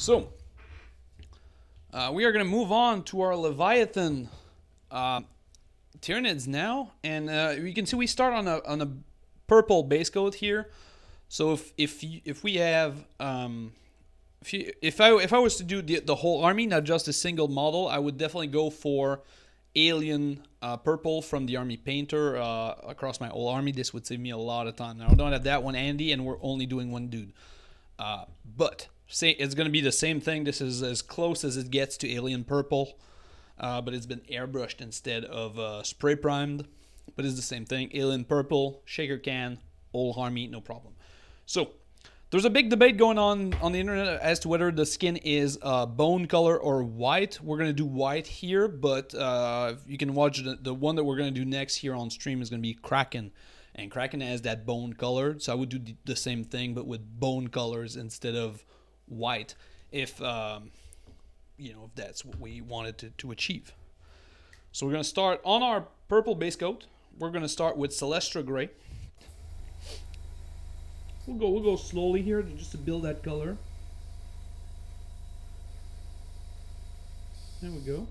So, we are going to move on to our Leviathan Tyranids now, and you can see we start on a purple base coat here. So if we have if I was to do the whole army, not just a single model, I would definitely go for alien purple from the army painter across my whole army. This would save me a lot of time. Now I don't have that one handy, and we're only doing one dude. But it's going to be the same thing. This is as close as it gets to alien purple, but it's been airbrushed instead of spray primed. But it's the same thing. Alien purple, shaker can, whole army, no problem. So there's a big debate going on the internet as to whether the skin is bone color or white. We're going to do white here, but you can watch the one that we're going to do next here on stream is going to be Kraken. And Kraken has that bone color, so I would do the same thing, but with bone colors instead of white, if if that's what we wanted to achieve. So we're going to start on our purple base coat. We're going to start with Celestra Gray. We'll go slowly here just to build that color. There we go.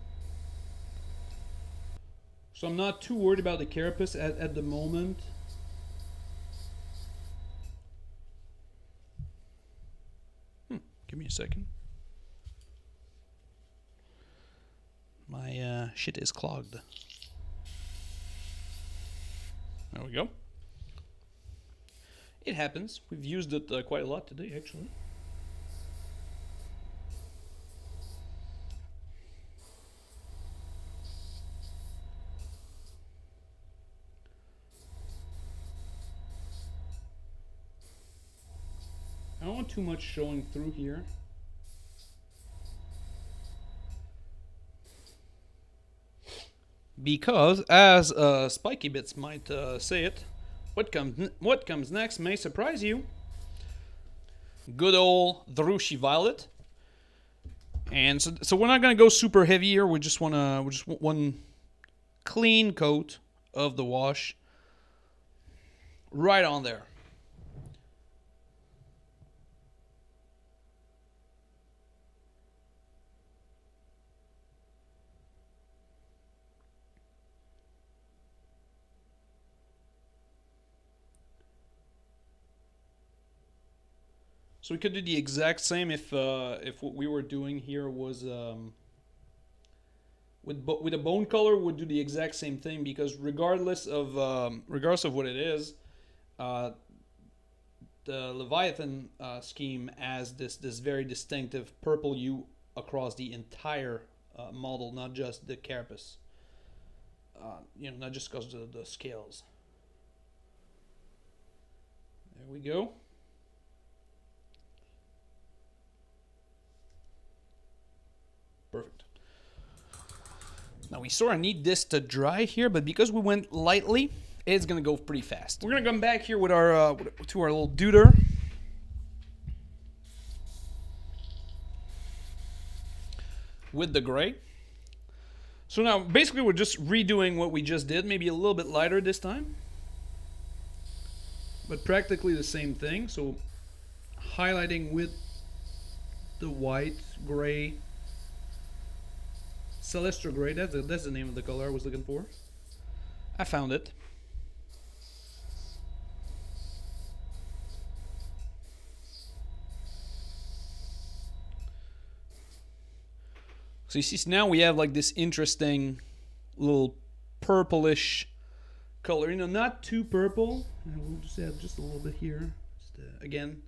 So I'm not too worried about the carapace at the moment. Give me a second. My shit is clogged. There we go. It happens. We've used it quite a lot today, actually. I don't want too much showing through here. Because, as Spiky Bits might say it, what comes next may surprise you. Good old Drushi Violet. And so we're not going to go super heavy here. We just want one clean coat of the wash right on there. So we could do the exact same if what we were doing here was with a bone color, would do the exact same thing, because regardless of what it is, the Leviathan scheme has this very distinctive purple hue across the entire model, not just the carapace. Not just because of the scales. There we go. Perfect. Now we sort of need this to dry here, but because we went lightly, it's gonna go pretty fast. We're gonna come back here with our to our little duder. With the gray. So now basically we're just redoing what we just did, maybe a little bit lighter this time. But practically the same thing. So highlighting with the white, gray, Celestra Gray, that's the name of the color I was looking for. I found it. So you see, now we have like this interesting little purplish color. Not too purple. And we'll just add just a little bit here. Again,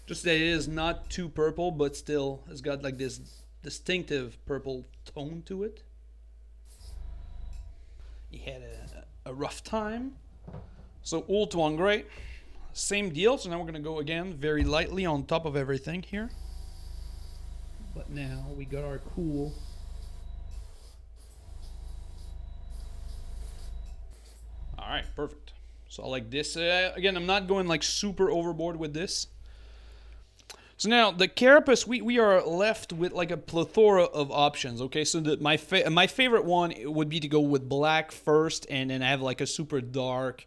just that it is not too purple, but still it's got like this distinctive purple tone to it. He had a rough time. So Ult 1 Gray, same deal. So now we're gonna go again very lightly on top of everything here. But now we got our cool. All right, perfect. So I like this. Again, I'm not going like super overboard with this. So now the carapace, we are left with like a plethora of options. Okay, so my favorite one would be to go with black first, and then have like a super dark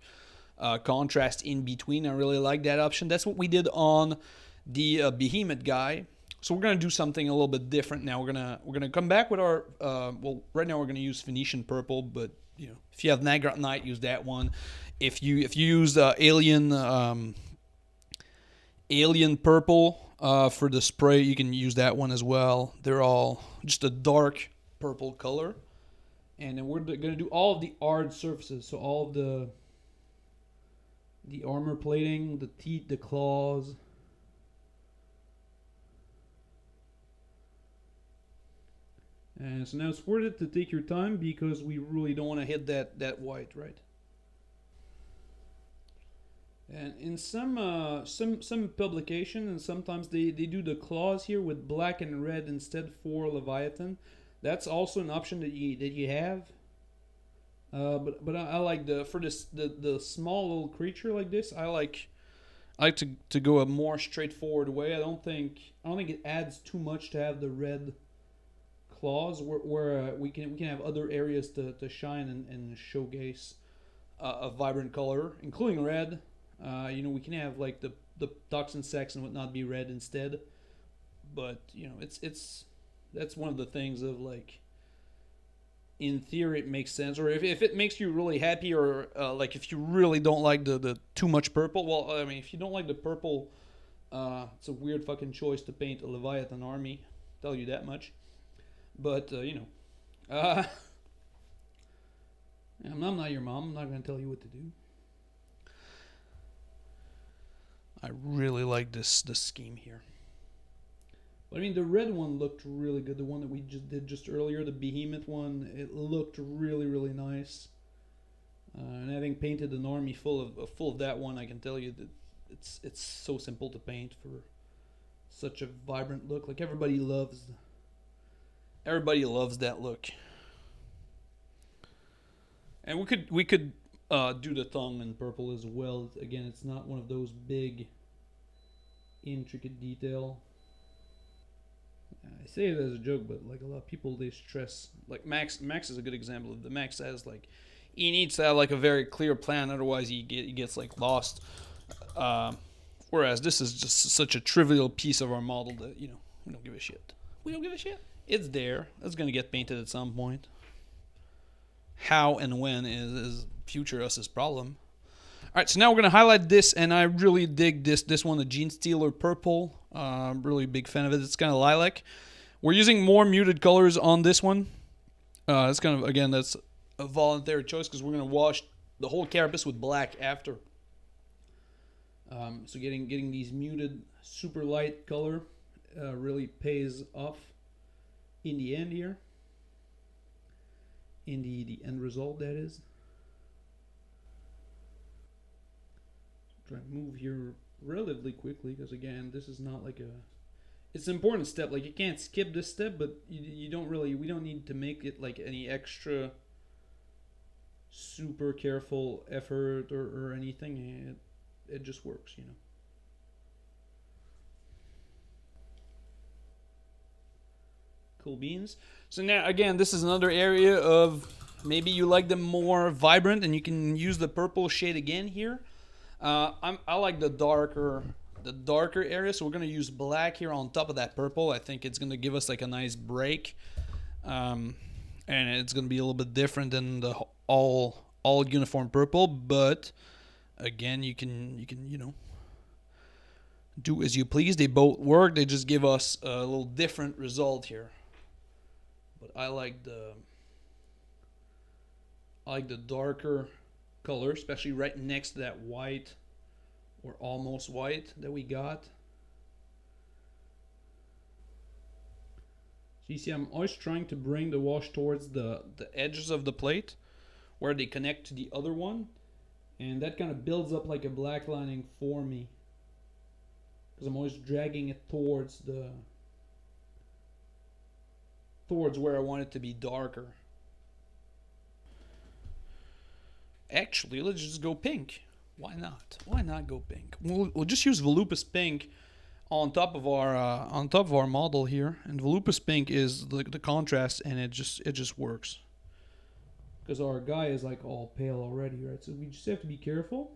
contrast in between. I really like that option. That's what we did on the Behemoth guy. So we're gonna do something a little bit different now. We're gonna come back with our well, right now we're gonna use Phoenician purple, but you know, if you have Nagrot Knight, use that one. If you use alien purple for the spray, you can use that one as well. They're all just a dark purple color, and then we're gonna do all of the hard surfaces. So all of the armor plating, the teeth, the claws. And so now it's worth it to take your time because we really don't want to hit that white, right? And in some publication, and sometimes they do the claws here with black and red instead for Leviathan. That's also an option that you have. But I like for the small little creature like this. I like to go a more straightforward way. I don't think it adds too much to have the red claws where we can have other areas to shine and showcase a vibrant color, including red. We can have like the toxin sex and whatnot be red instead. But it's that's one of the things of like, in theory it makes sense, or if it makes you really happy, or like if you really don't like the too much purple. Well, I mean, if you don't like the purple, it's a weird fucking choice to paint a Leviathan army. Tell you that much. But I'm not your mom. I'm not going to tell you what to do. I really like this scheme here. But I mean, the red one looked really good. The one that we just did just earlier, the behemoth one, it looked really, really nice. And having painted an army full of that one, I can tell you that it's so simple to paint for such a vibrant look. Like everybody loves that look. And we could do the tongue in purple as well. Again, it's not one of those big, intricate detail. I say it as a joke, but like a lot of people, they stress. Like Max is a good example of the Max has like, he needs to have like a very clear plan, otherwise he gets like lost. Whereas this is just such a trivial piece of our model that we don't give a shit. We don't give a shit. It's there. It's gonna get painted at some point. How and when is future us's problem. All right, so now we're gonna highlight this, and I really dig this one, the Gene Stealer purple. I'm really a big fan of it. It's kind of lilac. We're using more muted colors on this one. It's kind of, again, that's a voluntary choice because we're gonna wash the whole carapace with black after. So getting these muted, super light color really pays off in the end here. In the end result, that is. Try to move here relatively quickly because again, this is not like it's an important step. Like you can't skip this step, but we don't need to make it like any extra super careful effort or anything. It just works, Cool beans. So now again, this is another area of maybe you like them more vibrant, and you can use the purple shade again here. I like the darker area, so we're gonna use black here on top of that purple. I think it's gonna give us like a nice break, and it's gonna be a little bit different than the all uniform purple. But again, you can do as you please. They both work. They just give us a little different result here. But I like the darker color, especially right next to that white or almost white that we got. So you see, I'm always trying to bring the wash towards the edges of the plate where they connect to the other one, and that kind of builds up like a black lining for me because I'm always dragging it towards where I want it to be darker. Actually, let's just go pink. Why not? Why not go pink? We'll just use Volupus pink on top of our model here, and Volupus pink is the contrast, and it just works because our guy is like all pale already, right? So we just have to be careful.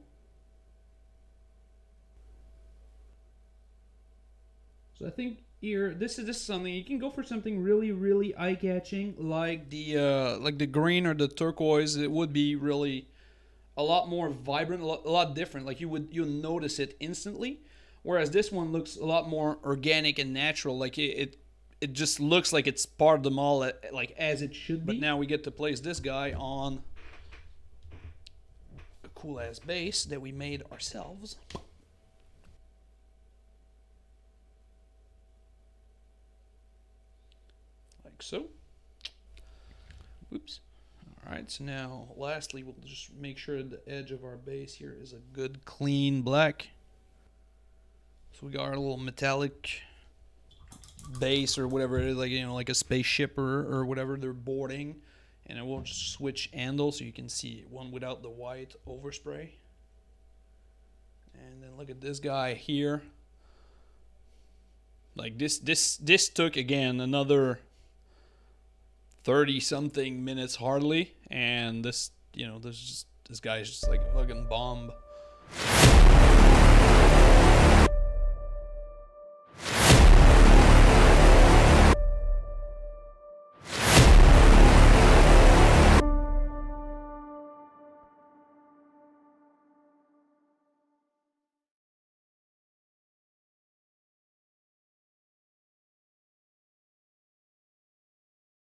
So I think here this is something you can go for, something really eye catching, like the green or the turquoise. It would be really a lot more vibrant, a lot different. Like you'll notice it instantly. Whereas this one looks a lot more organic and natural. Like it just looks like it's part of the mall, like as it should be. But now we get to place this guy on a cool ass base that we made ourselves. Like so. Oops. Alright, so now lastly we'll just make sure the edge of our base here is a good clean black. So we got our little metallic base or whatever it is, like, you know, like a spaceship or whatever they're boarding. And I will just switch handle so you can see one without the white overspray. And then look at this guy here. Like this took again another 30 something minutes hardly, and this, you know, this guy's just like a fucking bomb.